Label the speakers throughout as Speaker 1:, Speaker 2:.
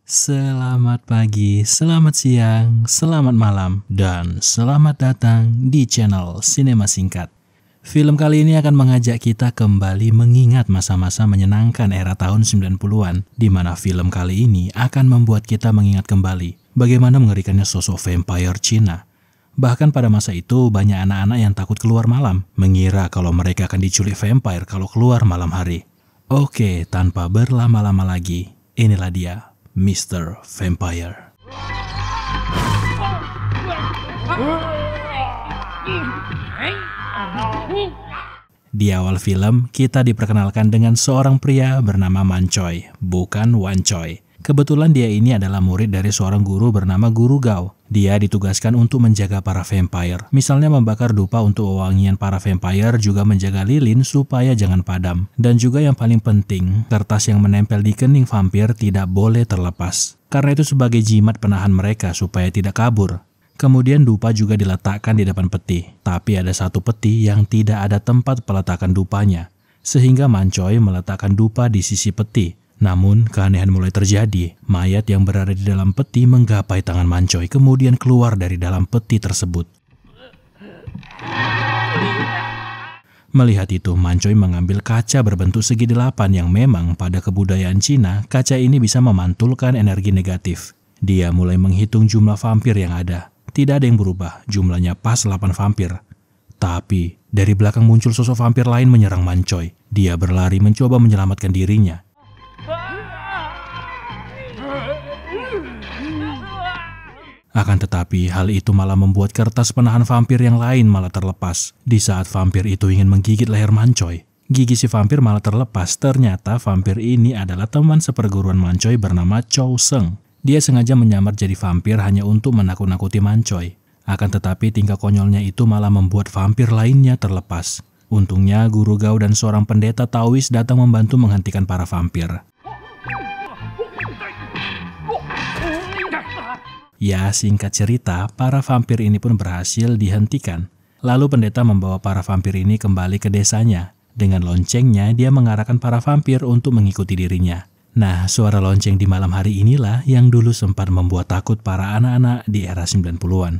Speaker 1: Selamat pagi, selamat siang, selamat malam, dan selamat datang di channel Sinema Singkat. Film kali ini akan mengajak kita kembali mengingat masa-masa menyenangkan era tahun 90-an, di mana film kali ini akan membuat kita mengingat kembali bagaimana mengerikannya sosok vampire Cina. Bahkan pada masa itu banyak anak-anak yang takut keluar malam, mengira kalau mereka akan diculik vampire kalau keluar malam hari. Oke, tanpa berlama-lama lagi, inilah dia, Mr. Vampire. Di awal film, kita diperkenalkan dengan seorang pria bernama Man Choi, bukan Wan Choi. Kebetulan dia ini adalah murid dari seorang guru bernama Guru Gao. Dia ditugaskan untuk menjaga para vampire. Misalnya membakar dupa untuk wewangian para vampire, juga menjaga lilin supaya jangan padam. Dan juga yang paling penting, kertas yang menempel di kening vampir tidak boleh terlepas. Karena itu sebagai jimat penahan mereka supaya tidak kabur. Kemudian dupa juga diletakkan di depan peti. Tapi ada satu peti yang tidak ada tempat peletakan dupanya. Sehingga Man Choi meletakkan dupa di sisi peti. Namun, keanehan mulai terjadi. Mayat yang berada di dalam peti menggapai tangan Man Choi, kemudian keluar dari dalam peti tersebut. Melihat itu, Man Choi mengambil kaca berbentuk segi 8 yang memang pada kebudayaan Cina, kaca ini bisa memantulkan energi negatif. Dia mulai menghitung jumlah vampir yang ada. Tidak ada yang berubah, jumlahnya pas 8 vampir. Tapi, dari belakang muncul sosok vampir lain menyerang Man Choi. Dia berlari mencoba menyelamatkan dirinya. Akan tetapi, hal itu malah membuat kertas penahan vampir yang lain malah terlepas. Di saat vampir itu ingin menggigit leher Man Choi, gigi si vampir malah terlepas. Ternyata vampir ini adalah teman seperguruan Man Choi bernama Chow Seng. Dia sengaja menyamar jadi vampir hanya untuk menakut-nakuti Man Choi. Akan tetapi tingkah konyolnya itu malah membuat vampir lainnya terlepas. Untungnya Guru Gao dan seorang pendeta Taois datang membantu menghentikan para vampir. Ya, singkat cerita, para vampir ini pun berhasil dihentikan. Lalu pendeta membawa para vampir ini kembali ke desanya. Dengan loncengnya, dia mengarahkan para vampir untuk mengikuti dirinya. Nah, suara lonceng di malam hari inilah yang dulu sempat membuat takut para anak-anak di era 90-an.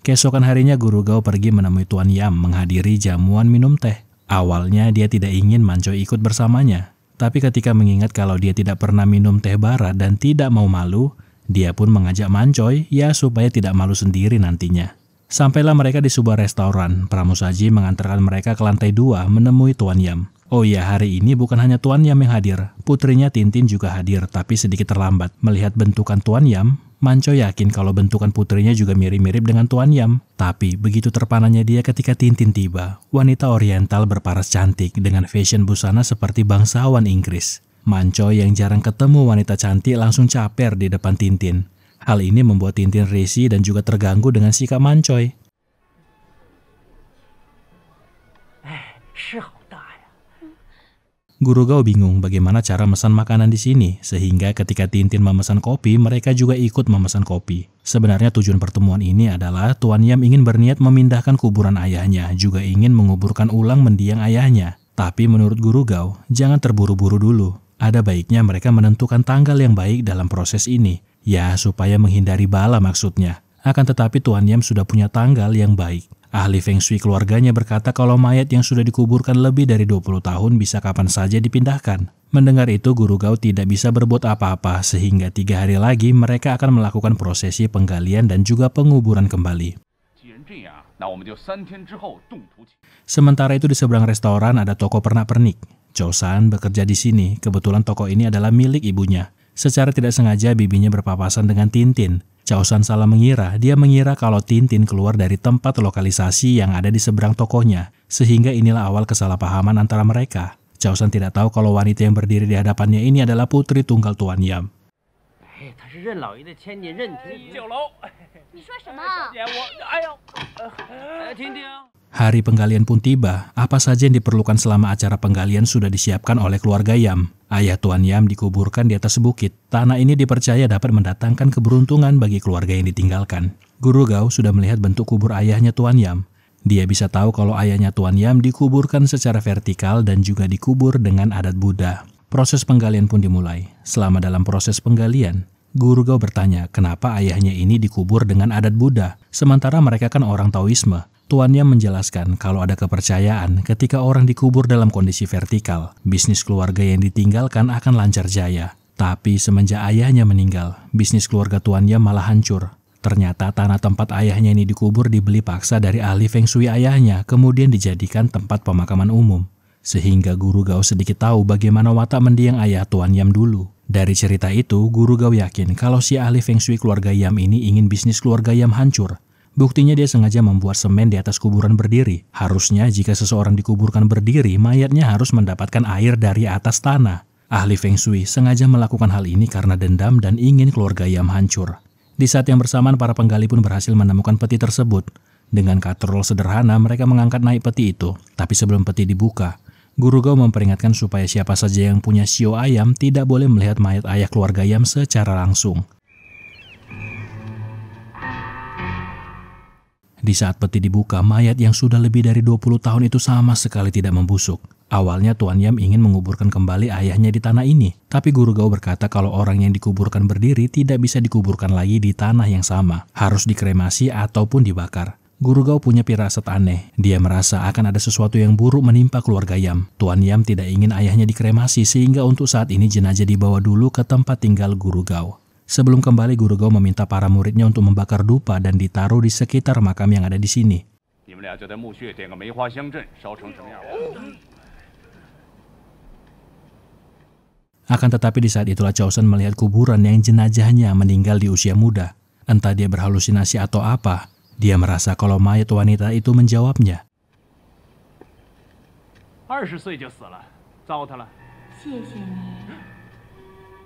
Speaker 1: Keesokan harinya Guru Gao pergi menemui Tuan Yam menghadiri jamuan minum teh. Awalnya dia tidak ingin Man Choi ikut bersamanya. Tapi ketika mengingat kalau dia tidak pernah minum teh bara dan tidak mau malu, dia pun mengajak Man Choi ya supaya tidak malu sendiri nantinya. Sampailah mereka di sebuah restoran. Pramusaji mengantarkan mereka ke lantai 2 menemui Tuan Yam. Oh iya, hari ini bukan hanya Tuan Yam yang hadir. Putrinya Tintin juga hadir, tapi sedikit terlambat. Melihat bentukan Tuan Yam, Man Choi yakin kalau bentukan putrinya juga mirip-mirip dengan Tuan Yam. Tapi begitu terpananya dia ketika Tintin tiba, wanita oriental berparas cantik dengan fashion busana seperti bangsawan Inggris. Man Choi yang jarang ketemu wanita cantik langsung caper di depan Tintin. Hal ini membuat Tintin risih dan juga terganggu dengan sikap Man Choi. Guru Gao bingung bagaimana cara memesan makanan di sini, sehingga ketika Tintin memesan kopi, mereka juga ikut memesan kopi. Sebenarnya tujuan pertemuan ini adalah Tuan Yam ingin berniat memindahkan kuburan ayahnya, juga ingin menguburkan ulang mendiang ayahnya. Tapi menurut Guru Gao, jangan terburu-buru dulu. Ada baiknya mereka menentukan tanggal yang baik dalam proses ini. Ya, supaya menghindari bala maksudnya. Akan tetapi Tuan Yam sudah punya tanggal yang baik. Ahli Feng Shui keluarganya berkata kalau mayat yang sudah dikuburkan lebih dari 20 tahun bisa kapan saja dipindahkan. Mendengar itu, Guru Gao tidak bisa berbuat apa-apa sehingga 3 hari lagi mereka akan melakukan prosesi penggalian dan juga penguburan kembali. Sementara itu di seberang restoran ada toko pernak-pernik. Chow-san bekerja di sini, kebetulan toko ini adalah milik ibunya. Secara tidak sengaja bibinya berpapasan dengan Tintin. Chow-san salah mengira, dia mengira kalau Tintin keluar dari tempat lokalisasi yang ada di seberang tokonya, sehingga inilah awal kesalahpahaman antara mereka. Chow-san tidak tahu kalau wanita yang berdiri di hadapannya ini adalah putri tunggal Tuan Yam. Hari penggalian pun tiba. Apa saja yang diperlukan selama acara penggalian sudah disiapkan oleh keluarga Yam. Ayah Tuan Yam dikuburkan di atas bukit. Tanah ini dipercaya dapat mendatangkan keberuntungan bagi keluarga yang ditinggalkan. Guru Gao sudah melihat bentuk kubur ayahnya Tuan Yam. Dia bisa tahu kalau ayahnya Tuan Yam dikuburkan secara vertikal dan juga dikubur dengan adat Buddha. Proses penggalian pun dimulai. Selama dalam proses penggalian, Guru Gao bertanya kenapa ayahnya ini dikubur dengan adat Buddha, sementara mereka kan orang Taoisme. Tuan Yam menjelaskan kalau ada kepercayaan ketika orang dikubur dalam kondisi vertikal, bisnis keluarga yang ditinggalkan akan lancar jaya. Tapi semenjak ayahnya meninggal, bisnis keluarga Tuan Yam malah hancur. Ternyata tanah tempat ayahnya ini dikubur dibeli paksa dari ahli Feng Shui ayahnya, kemudian dijadikan tempat pemakaman umum. Sehingga Guru Gao sedikit tahu bagaimana watak mendiang ayah Tuan Yam dulu. Dari cerita itu, Guru Gao yakin kalau si ahli Feng Shui keluarga Yam ini ingin bisnis keluarga Yam hancur. Buktinya dia sengaja membuat semen di atas kuburan berdiri. Harusnya jika seseorang dikuburkan berdiri, mayatnya harus mendapatkan air dari atas tanah. Ahli Feng Shui sengaja melakukan hal ini karena dendam dan ingin keluarga Yam hancur. Di saat yang bersamaan, para penggali pun berhasil menemukan peti tersebut. Dengan katrol sederhana, mereka mengangkat naik peti itu. Tapi sebelum peti dibuka, Guru Gao memperingatkan supaya siapa saja yang punya shio ayam tidak boleh melihat mayat ayah keluarga Yam secara langsung. Di saat peti dibuka, mayat yang sudah lebih dari 20 tahun itu sama sekali tidak membusuk. Awalnya Tuan Yam ingin menguburkan kembali ayahnya di tanah ini, tapi Guru Gao berkata kalau orang yang dikuburkan berdiri tidak bisa dikuburkan lagi di tanah yang sama, harus dikremasi ataupun dibakar. Guru Gao punya firasat aneh, dia merasa akan ada sesuatu yang buruk menimpa keluarga Yam. Tuan Yam tidak ingin ayahnya dikremasi sehingga untuk saat ini jenazah dibawa dulu ke tempat tinggal Guru Gao. Sebelum kembali, Guru Gao meminta para muridnya untuk membakar dupa dan ditaruh di sekitar makam yang ada di sini. Akan tetapi di saat itulah Cao Shen melihat kuburan yang jenazahnya meninggal di usia muda. Entah dia berhalusinasi atau apa, dia merasa kalau mayat wanita itu menjawabnya.
Speaker 2: 20岁就死了，糟蹋了。
Speaker 3: 谢谢你，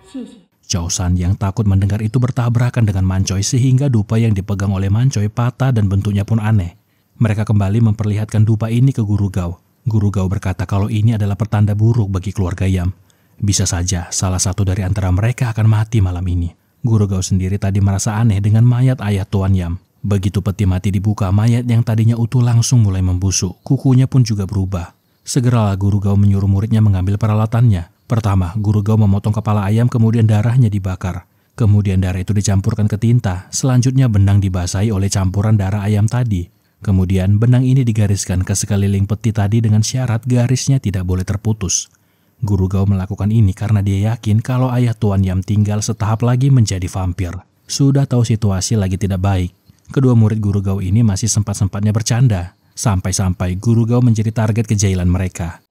Speaker 3: 谢谢。
Speaker 1: Cao Shen yang takut mendengar itu bertabrakan dengan Mancoy sehingga dupa yang dipegang oleh Mancoy patah dan bentuknya pun aneh. Mereka kembali memperlihatkan dupa ini ke Guru Gao. Guru Gao berkata kalau ini adalah pertanda buruk bagi keluarga Yam. Bisa saja salah satu dari antara mereka akan mati malam ini. Guru Gao sendiri tadi merasa aneh dengan mayat ayah Tuan Yam. Begitu peti mati dibuka, mayat yang tadinya utuh langsung mulai membusuk. Kukunya pun juga berubah. Segeralah Guru Gao menyuruh muridnya mengambil peralatannya. Pertama, Guru Gao memotong kepala ayam, kemudian darahnya dibakar. Kemudian darah itu dicampurkan ke tinta. Selanjutnya benang dibasahi oleh campuran darah ayam tadi. Kemudian benang ini digariskan ke sekeliling peti tadi dengan syarat garisnya tidak boleh terputus. Guru Gao melakukan ini karena dia yakin kalau ayah Tuan Yam tinggal setahap lagi menjadi vampir. Sudah tahu situasi lagi tidak baik, kedua murid Guru Gao ini masih sempat-sempatnya bercanda. Sampai-sampai Guru Gao menjadi target kejailan mereka.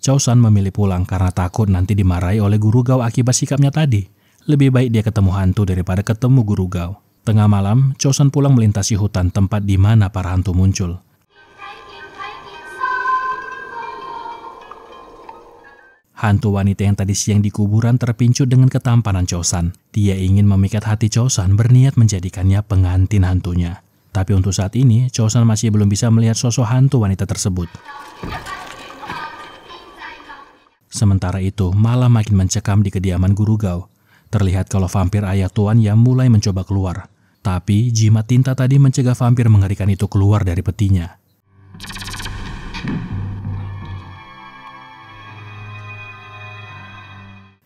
Speaker 1: Cao Shen memilih pulang karena takut nanti dimarahi oleh Guru Gao akibat sikapnya tadi. Lebih baik dia ketemu hantu daripada ketemu Guru Gao. Tengah malam, Cao Shen pulang melintasi hutan tempat di mana para hantu muncul. Hantu wanita yang tadi siang di kuburan terpincut dengan ketampanan Cao Shen. Dia ingin memikat hati Cao Shen, berniat menjadikannya pengantin hantunya. Tapi untuk saat ini, Cao Shen masih belum bisa melihat sosok hantu wanita tersebut. Sementara itu, malam makin mencekam di kediaman Guru Gao. Terlihat kalau vampir ayah Tuan Yam mulai mencoba keluar. Tapi, jimat tinta tadi mencegah vampir mengerikan itu keluar dari petinya.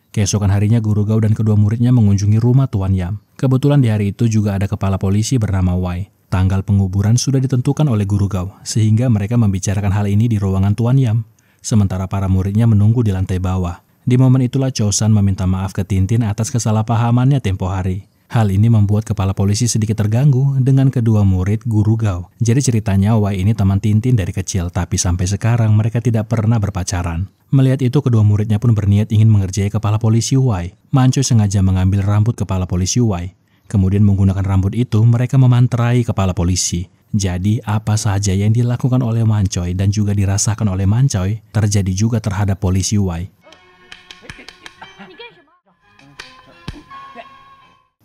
Speaker 1: Keesokan harinya Guru Gao dan kedua muridnya mengunjungi rumah Tuan Yam. Kebetulan di hari itu juga ada kepala polisi bernama Wai. Tanggal penguburan sudah ditentukan oleh Guru Gao, sehingga mereka membicarakan hal ini di ruangan Tuan Yam. Sementara para muridnya menunggu di lantai bawah. Di momen itulah Cao Shen meminta maaf ke Tintin atas kesalahpahamannya tempo hari. Hal ini membuat kepala polisi sedikit terganggu dengan kedua murid Guru Gao. Jadi ceritanya Wai ini teman Tintin dari kecil, tapi sampai sekarang mereka tidak pernah berpacaran. Melihat itu, kedua muridnya pun berniat ingin mengerjai kepala polisi Wai. Mancoy sengaja mengambil rambut kepala polisi Wai. Kemudian menggunakan rambut itu, mereka memanterai kepala polisi. Jadi, apa saja yang dilakukan oleh Mancoy dan juga dirasakan oleh Mancoy, terjadi juga terhadap polisi Wai.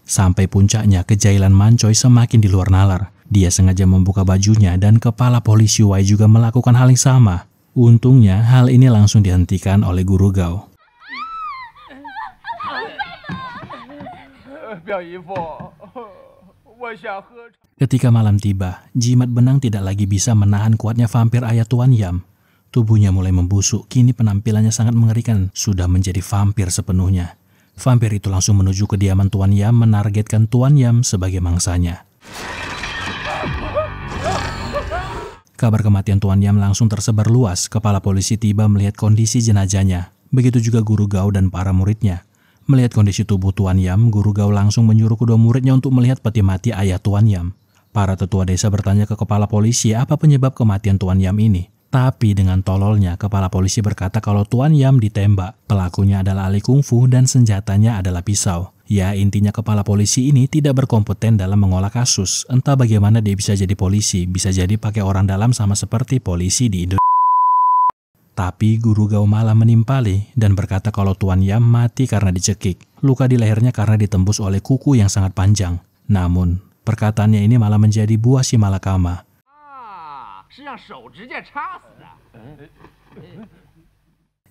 Speaker 1: Sampai puncaknya, kejailan Mancoy semakin di luar nalar. Dia sengaja membuka bajunya dan kepala polisi Wai juga melakukan hal yang sama. Untungnya, hal ini langsung dihentikan oleh Guru Gao. Ketika malam tiba, jimat benang tidak lagi bisa menahan kuatnya vampir ayah Tuan Yam. Tubuhnya mulai membusuk, kini penampilannya sangat mengerikan, sudah menjadi vampir sepenuhnya. Vampir itu langsung menuju kediaman Tuan Yam menargetkan Tuan Yam sebagai mangsanya. Kabar kematian Tuan Yam langsung tersebar luas. Kepala polisi tiba melihat kondisi jenazahnya. Begitu juga Guru Gao dan para muridnya. Melihat kondisi tubuh Tuan Yam, Guru Gao langsung menyuruh kedua muridnya untuk melihat peti mati ayah Tuan Yam. Para tetua desa bertanya ke kepala polisi apa penyebab kematian Tuan Yam ini. Tapi dengan tololnya, kepala polisi berkata kalau Tuan Yam ditembak. Pelakunya adalah ahli kungfu dan senjatanya adalah pisau. Ya, intinya kepala polisi ini tidak berkompeten dalam mengolah kasus. Entah bagaimana dia bisa jadi polisi, bisa jadi pakai orang dalam sama seperti polisi di Indonesia. Tapi Guru Gao malah menimpali dan berkata kalau Tuan Yam mati karena dicekik. Luka di lehernya karena ditembus oleh kuku yang sangat panjang. Namun, perkataannya ini malah menjadi buah si malakama.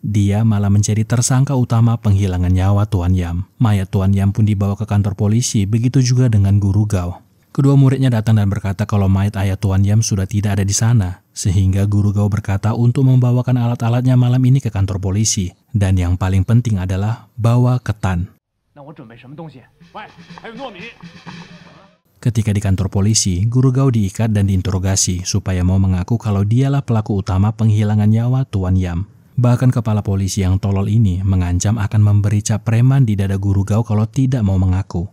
Speaker 1: Dia malah menjadi tersangka utama penghilangan nyawa Tuan Yam. Mayat Tuan Yam pun dibawa ke kantor polisi, begitu juga dengan Guru Gao. Kedua muridnya datang dan berkata kalau mayat ayah Tuan Yam sudah tidak ada di sana. Sehingga Guru Gao berkata untuk membawakan alat-alatnya malam ini ke kantor polisi. Dan yang paling penting adalah bawa ketan. Ketika di kantor polisi, Guru Gao diikat dan diinterogasi supaya mau mengaku kalau dialah pelaku utama penghilangan nyawa Tuan Yam. Bahkan kepala polisi yang tolol ini mengancam akan memberi cap preman di dada Guru Gao kalau tidak mau mengaku.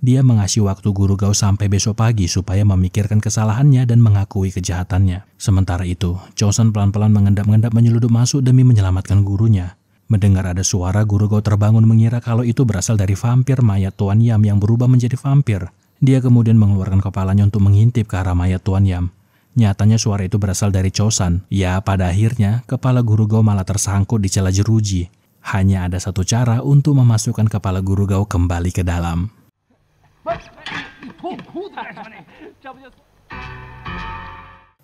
Speaker 1: Dia mengasih waktu Guru Gao sampai besok pagi supaya memikirkan kesalahannya dan mengakui kejahatannya. Sementara itu, Chosan pelan-pelan mengendap-endap menyeludup masuk demi menyelamatkan gurunya. Mendengar ada suara, Guru Gao terbangun mengira kalau itu berasal dari vampir mayat Tuan Yam yang berubah menjadi vampir. Dia kemudian mengeluarkan kepalanya untuk mengintip ke arah mayat Tuan Yam. Nyatanya suara itu berasal dari Chosan. Ya, pada akhirnya, kepala Guru Gao malah tersangkut di celah jeruji. Hanya ada satu cara untuk memasukkan kepala Guru Gao kembali ke dalam.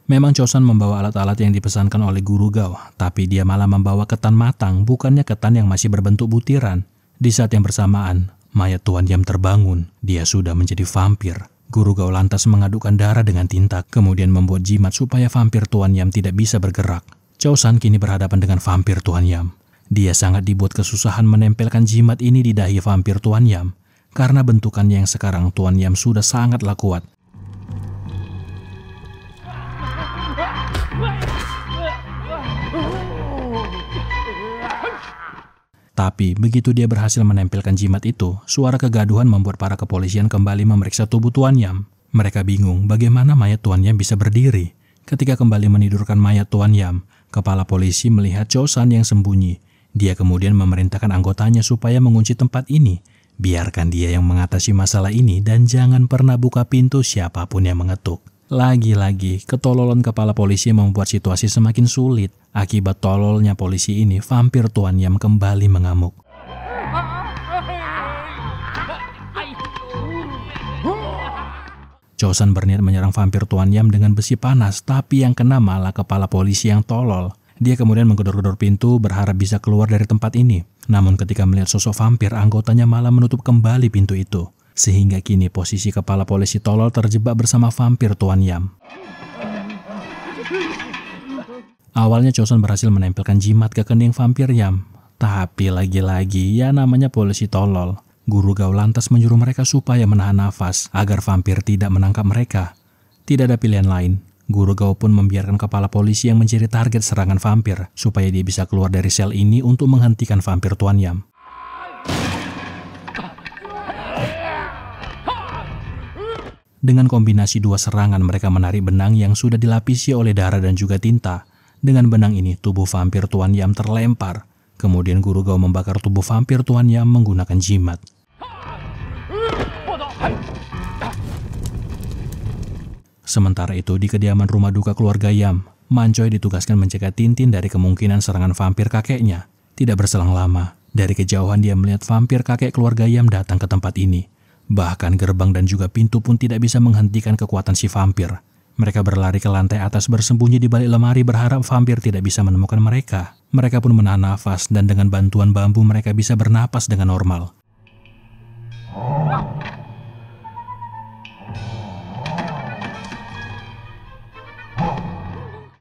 Speaker 1: Memang Chosan membawa alat-alat yang dipesankan oleh Guru Gao, tapi dia malah membawa ketan matang, bukannya ketan yang masih berbentuk butiran. Di saat yang bersamaan, mayat Tuan Yam terbangun. Dia sudah menjadi vampir. Guru Gao lantas mengadukkan darah dengan tinta, kemudian membuat jimat supaya vampir Tuan Yam tidak bisa bergerak. Chosan kini berhadapan dengan vampir Tuan Yam. Dia sangat dibuat kesusahan menempelkan jimat ini di dahi vampir Tuan Yam. Karena bentukannya yang sekarang Tuan Yam sudah sangatlah kuat. Tapi begitu dia berhasil menempelkan jimat itu, suara kegaduhan membuat para kepolisian kembali memeriksa tubuh Tuan Yam. Mereka bingung bagaimana mayat Tuan Yam bisa berdiri. Ketika kembali menidurkan mayat Tuan Yam, kepala polisi melihat Chosan yang sembunyi. Dia kemudian memerintahkan anggotanya supaya mengunci tempat ini. Biarkan dia yang mengatasi masalah ini dan jangan pernah buka pintu siapapun yang mengetuk. Lagi-lagi, ketololan kepala polisi membuat situasi semakin sulit. Akibat tololnya polisi ini, vampir Tuan Yam kembali mengamuk. Chosan berniat menyerang vampir Tuan Yam dengan besi panas, tapi yang kena malah kepala polisi yang tolol. Dia kemudian menggedor-gedor pintu berharap bisa keluar dari tempat ini. Namun ketika melihat sosok vampir, anggotanya malah menutup kembali pintu itu. Sehingga kini posisi kepala polisi tolol terjebak bersama vampir Tuan Yam. Awalnya Chosan berhasil menempelkan jimat ke kening vampir Yam. Tapi lagi-lagi ya namanya polisi tolol. Guru Gao lantas menyuruh mereka supaya menahan nafas agar vampir tidak menangkap mereka. Tidak ada pilihan lain. Guru Gao pun membiarkan kepala polisi yang menjadi target serangan vampir, supaya dia bisa keluar dari sel ini untuk menghentikan vampir Tuan Yam. Dengan kombinasi dua serangan, mereka menarik benang yang sudah dilapisi oleh darah dan juga tinta. Dengan benang ini, tubuh vampir Tuan Yam terlempar. Kemudian Guru Gao membakar tubuh vampir Tuan Yam menggunakan jimat. Sementara itu, di kediaman rumah duka keluarga Yam, Mancoy ditugaskan mencegah Tintin dari kemungkinan serangan vampir kakeknya. Tidak berselang lama, dari kejauhan dia melihat vampir kakek keluarga Yam datang ke tempat ini. Bahkan gerbang dan juga pintu pun tidak bisa menghentikan kekuatan si vampir. Mereka berlari ke lantai atas bersembunyi di balik lemari berharap vampir tidak bisa menemukan mereka. Mereka pun menahan nafas dan dengan bantuan bambu mereka bisa bernapas dengan normal.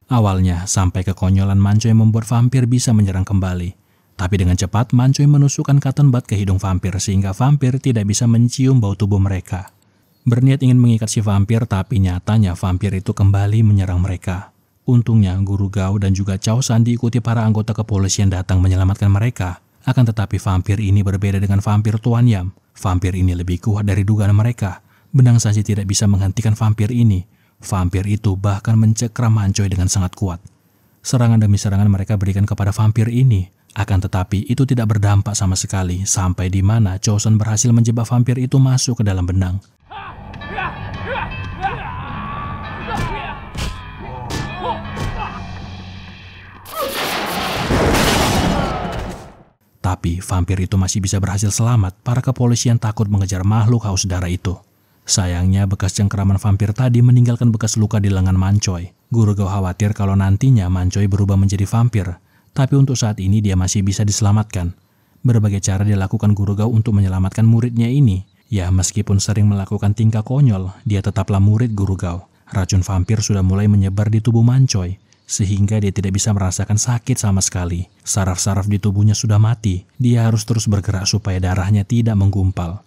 Speaker 1: Awalnya, sampai kekonyolan Mancoy membuat vampir bisa menyerang kembali. Tapi dengan cepat, Mancoy menusukkan cotton bud ke hidung vampir sehingga vampir tidak bisa mencium bau tubuh mereka. Berniat ingin mengikat si vampir, tapi nyatanya vampir itu kembali menyerang mereka. Untungnya, Guru Gao dan juga Cao San diikuti para anggota kepolisian datang menyelamatkan mereka. Akan tetapi vampir ini berbeda dengan vampir Tuan Yam. Vampir ini lebih kuat dari dugaan mereka. Benang saja tidak bisa menghentikan vampir ini. Vampir itu bahkan mencekram Mancoy dengan sangat kuat. Serangan demi serangan mereka berikan kepada vampir ini. Akan tetapi itu tidak berdampak sama sekali sampai di mana Cao San berhasil menjebak vampir itu masuk ke dalam benang. Tapi vampir itu masih bisa berhasil selamat. Para kepolisian takut mengejar makhluk haus darah itu. Sayangnya bekas cengkeraman vampir tadi meninggalkan bekas luka di lengan Mancoy. Guru Gao khawatir kalau nantinya Mancoy berubah menjadi vampir. Tapi untuk saat ini dia masih bisa diselamatkan. Berbagai cara dilakukan Guru Gao untuk menyelamatkan muridnya ini. Ya, meskipun sering melakukan tingkah konyol, dia tetaplah murid Guru Gao. Racun vampir sudah mulai menyebar di tubuh Mancoy, sehingga dia tidak bisa merasakan sakit sama sekali. Saraf-saraf di tubuhnya sudah mati. Dia harus terus bergerak supaya darahnya tidak menggumpal.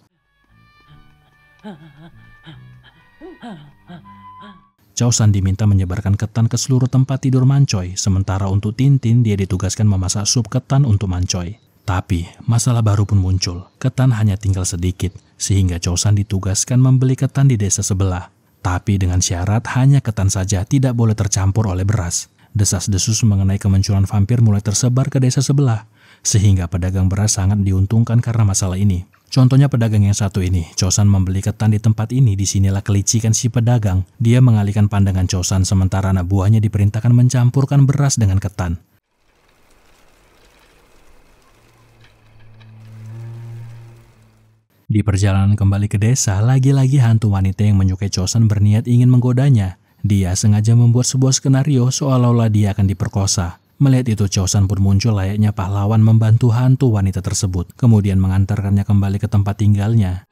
Speaker 1: Cao San diminta menyebarkan ketan ke seluruh tempat tidur Mancoy, sementara untuk Tintin dia ditugaskan memasak sup ketan untuk Mancoy. Tapi, masalah baru pun muncul. Ketan hanya tinggal sedikit, sehingga Cao San ditugaskan membeli ketan di desa sebelah. Tapi dengan syarat hanya ketan saja, tidak boleh tercampur oleh beras. Desas-desus mengenai kemunculan vampir mulai tersebar ke desa sebelah, sehingga pedagang beras sangat diuntungkan karena masalah ini. Contohnya pedagang yang satu ini, Cao San membeli ketan di tempat ini. Disinilah kelicikan si pedagang. Dia mengalihkan pandangan Cao San sementara anak buahnya diperintahkan mencampurkan beras dengan ketan. Di perjalanan kembali ke desa, lagi-lagi hantu wanita yang menyukai Cao San berniat ingin menggodanya. Dia sengaja membuat sebuah skenario seolah-olah dia akan diperkosa. Melihat itu, Cao San pun muncul layaknya pahlawan membantu hantu wanita tersebut, kemudian mengantarkannya kembali ke tempat tinggalnya.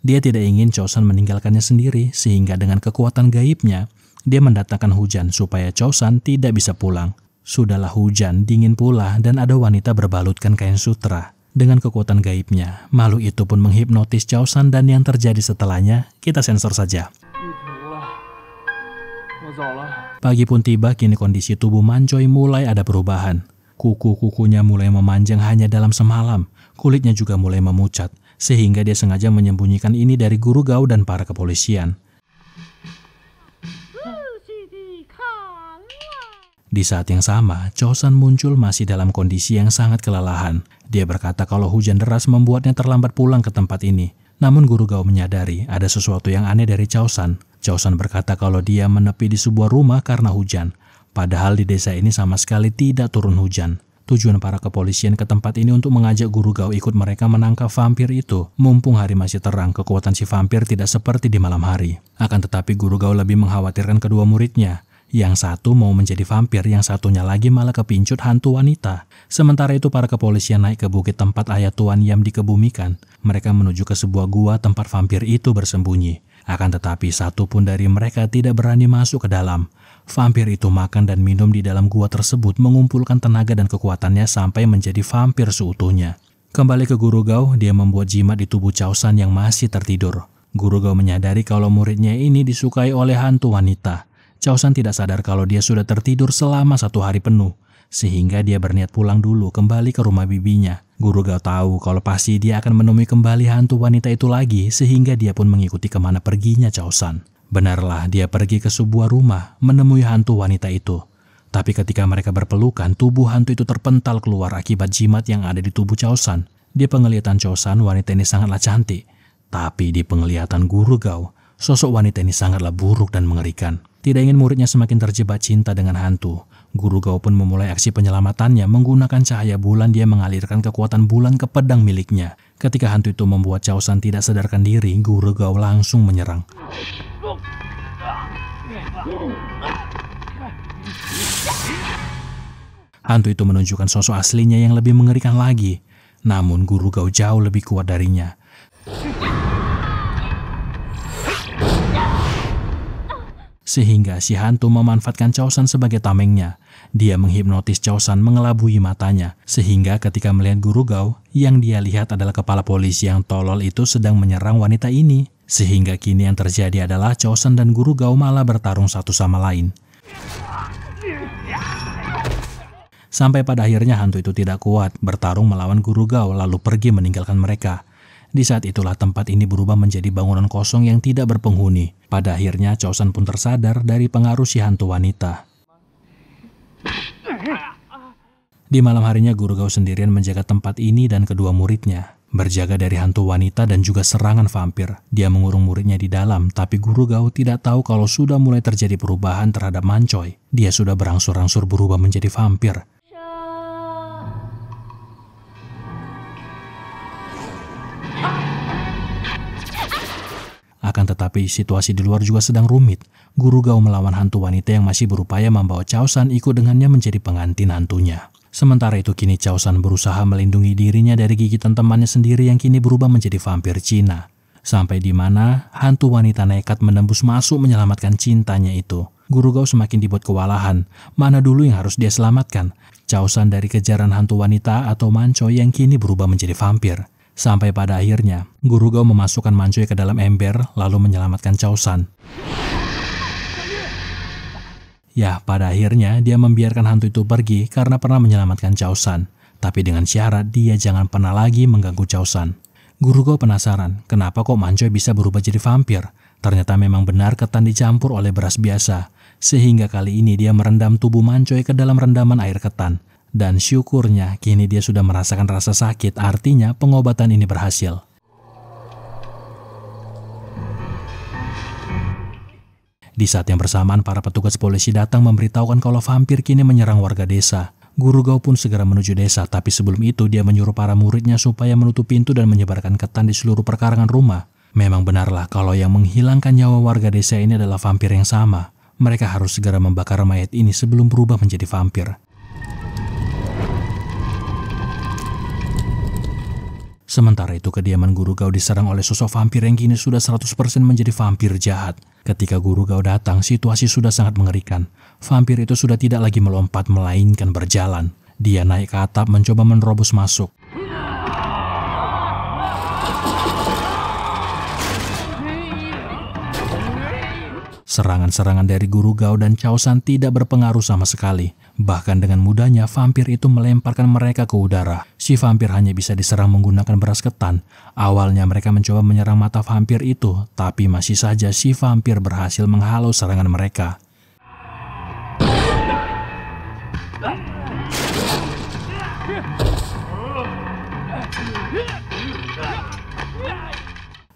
Speaker 1: Dia tidak ingin Cao San meninggalkannya sendiri, sehingga dengan kekuatan gaibnya, dia mendatangkan hujan supaya Cao San tidak bisa pulang. Sudahlah hujan, dingin pula, dan ada wanita berbalutkan kain sutra. Dengan kekuatan gaibnya, makhluk itu pun menghipnotis Cao San dan yang terjadi setelahnya, kita sensor saja. Pagi pun tiba, kini kondisi tubuh Mancoy mulai ada perubahan. Kuku-kukunya mulai memanjang hanya dalam semalam, kulitnya juga mulai memucat, sehingga dia sengaja menyembunyikan ini dari Guru Gao dan para kepolisian. Di saat yang sama, Cao San muncul masih dalam kondisi yang sangat kelelahan. Dia berkata kalau hujan deras membuatnya terlambat pulang ke tempat ini. Namun Guru Gao menyadari ada sesuatu yang aneh dari Cao San. Cao San berkata kalau dia menepi di sebuah rumah karena hujan. Padahal di desa ini sama sekali tidak turun hujan. Tujuan para kepolisian ke tempat ini untuk mengajak Guru Gao ikut mereka menangkap vampir itu. Mumpung hari masih terang, kekuatan si vampir tidak seperti di malam hari. Akan tetapi Guru Gao lebih mengkhawatirkan kedua muridnya. Yang satu mau menjadi vampir, yang satunya lagi malah kepincut hantu wanita. Sementara itu para kepolisian naik ke bukit tempat ayah Tuan Yam dikebumikan. Mereka menuju ke sebuah gua tempat vampir itu bersembunyi. Akan tetapi satu pun dari mereka tidak berani masuk ke dalam. Vampir itu makan dan minum di dalam gua tersebut, mengumpulkan tenaga dan kekuatannya sampai menjadi vampir seutuhnya. Kembali ke Guru Gao, dia membuat jimat di tubuh Cao San yang masih tertidur. Guru Gao menyadari kalau muridnya ini disukai oleh hantu wanita. Cao San tidak sadar kalau dia sudah tertidur selama 1 hari penuh, sehingga dia berniat pulang dulu kembali ke rumah bibinya. Guru Gao tahu kalau pasti dia akan menemui kembali hantu wanita itu lagi, sehingga dia pun mengikuti kemana perginya Cao San. Benarlah dia pergi ke sebuah rumah menemui hantu wanita itu. Tapi ketika mereka berpelukan, tubuh hantu itu terpental keluar akibat jimat yang ada di tubuh Cao San. Di penglihatan Cao San, wanita ini sangatlah cantik. Tapi di penglihatan Guru Gao, sosok wanita ini sangatlah buruk dan mengerikan. Tidak ingin muridnya semakin terjebak cinta dengan hantu, Guru Gao pun memulai aksi penyelamatannya. Menggunakan cahaya bulan, dia mengalirkan kekuatan bulan ke pedang miliknya. Ketika hantu itu membuat Cao San tidak sadarkan diri, Guru Gao langsung menyerang. Hantu itu menunjukkan sosok aslinya yang lebih mengerikan lagi. Namun Guru Gao jauh lebih kuat darinya. sehingga si hantu memanfaatkan Chao San sebagai tamengnya. Dia menghipnotis Chao San mengelabui matanya, sehingga ketika melihat Guru Gao, yang dia lihat adalah kepala polisi yang tolol itu sedang menyerang wanita ini. Sehingga kini yang terjadi adalah Chao San dan Guru Gao malah bertarung satu sama lain. Sampai pada akhirnya hantu itu tidak kuat, bertarung melawan Guru Gao lalu pergi meninggalkan mereka. Di saat itulah tempat ini berubah menjadi bangunan kosong yang tidak berpenghuni. Pada akhirnya Chao San pun tersadar dari pengaruh si hantu wanita. Di malam harinya Guru Gao sendirian menjaga tempat ini dan kedua muridnya, berjaga dari hantu wanita dan juga serangan vampir. Dia mengurung muridnya di dalam, tapi Guru Gao tidak tahu kalau sudah mulai terjadi perubahan terhadap Mancoy. Dia sudah berangsur-angsur berubah menjadi vampir. Akan tetapi situasi di luar juga sedang rumit. Guru Gao melawan hantu wanita yang masih berupaya membawa Chao San ikut dengannya menjadi pengantin hantunya. Sementara itu kini Chao San berusaha melindungi dirinya dari gigitan temannya sendiri yang kini berubah menjadi vampir Cina. Sampai di mana hantu wanita nekat menembus masuk menyelamatkan cintanya itu. Guru Gao semakin dibuat kewalahan. Mana dulu yang harus dia selamatkan? Chao San dari kejaran hantu wanita atau Mancoy yang kini berubah menjadi vampir. Sampai pada akhirnya, Guru Gao memasukkan Mancoy ke dalam ember lalu menyelamatkan Chao San. Ya, pada akhirnya dia membiarkan hantu itu pergi karena pernah menyelamatkan Chao San. Tapi dengan syarat dia jangan pernah lagi mengganggu Chao San. Guru Gao penasaran, kenapa kok Mancoy bisa berubah jadi vampir? Ternyata memang benar ketan dicampur oleh beras biasa. Sehingga kali ini dia merendam tubuh Mancoy ke dalam rendaman air ketan. Dan syukurnya kini dia sudah merasakan rasa sakit, artinya pengobatan ini berhasil. Di saat yang bersamaan, para petugas polisi datang memberitahukan kalau vampir kini menyerang warga desa. Guru Gao pun segera menuju desa, tapi sebelum itu dia menyuruh para muridnya supaya menutup pintu dan menyebarkan ketan di seluruh perkarangan rumah. Memang benarlah kalau yang menghilangkan nyawa warga desa ini adalah vampir yang sama. Mereka harus segera membakar mayat ini sebelum berubah menjadi vampir. Sementara itu kediaman Guru Gao diserang oleh sosok vampir yang kini sudah 100% menjadi vampir jahat. Ketika Guru Gao datang, situasi sudah sangat mengerikan. Vampir itu sudah tidak lagi melompat melainkan berjalan. Dia naik ke atap mencoba menerobos masuk. Serangan-serangan dari Guru Gao dan Chao San tidak berpengaruh sama sekali. Bahkan dengan mudahnya vampir itu melemparkan mereka ke udara. Si vampir hanya bisa diserang menggunakan beras ketan. Awalnya mereka mencoba menyerang mata vampir itu, tapi masih saja si vampir berhasil menghalau serangan mereka.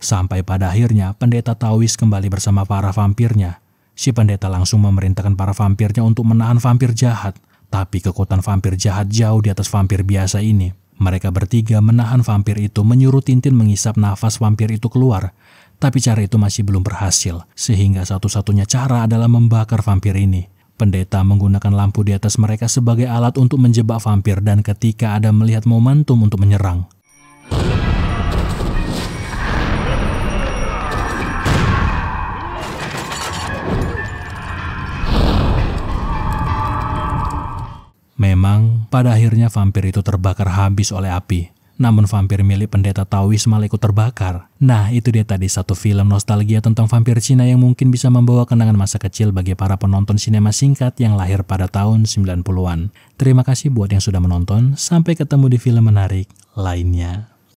Speaker 1: Sampai pada akhirnya pendeta Taois kembali bersama para vampirnya. Si pendeta langsung memerintahkan para vampirnya untuk menahan vampir jahat. Tapi kekuatan vampir jahat jauh di atas vampir biasa ini. Mereka bertiga menahan vampir itu, menyuruh Tintin mengisap nafas vampir itu keluar. Tapi cara itu masih belum berhasil, sehingga satu-satunya cara adalah membakar vampir ini. Pendeta menggunakan lampu di atas mereka sebagai alat untuk menjebak vampir dan ketika ada melihat momentum untuk menyerang. Memang, pada akhirnya vampir itu terbakar habis oleh api. Namun vampir milik pendeta Taois malah ikut terbakar. Nah, itu dia tadi satu film nostalgia tentang vampir Cina yang mungkin bisa membawa kenangan masa kecil bagi para penonton sinema singkat yang lahir pada tahun 90-an. Terima kasih buat yang sudah menonton. Sampai ketemu di film menarik lainnya.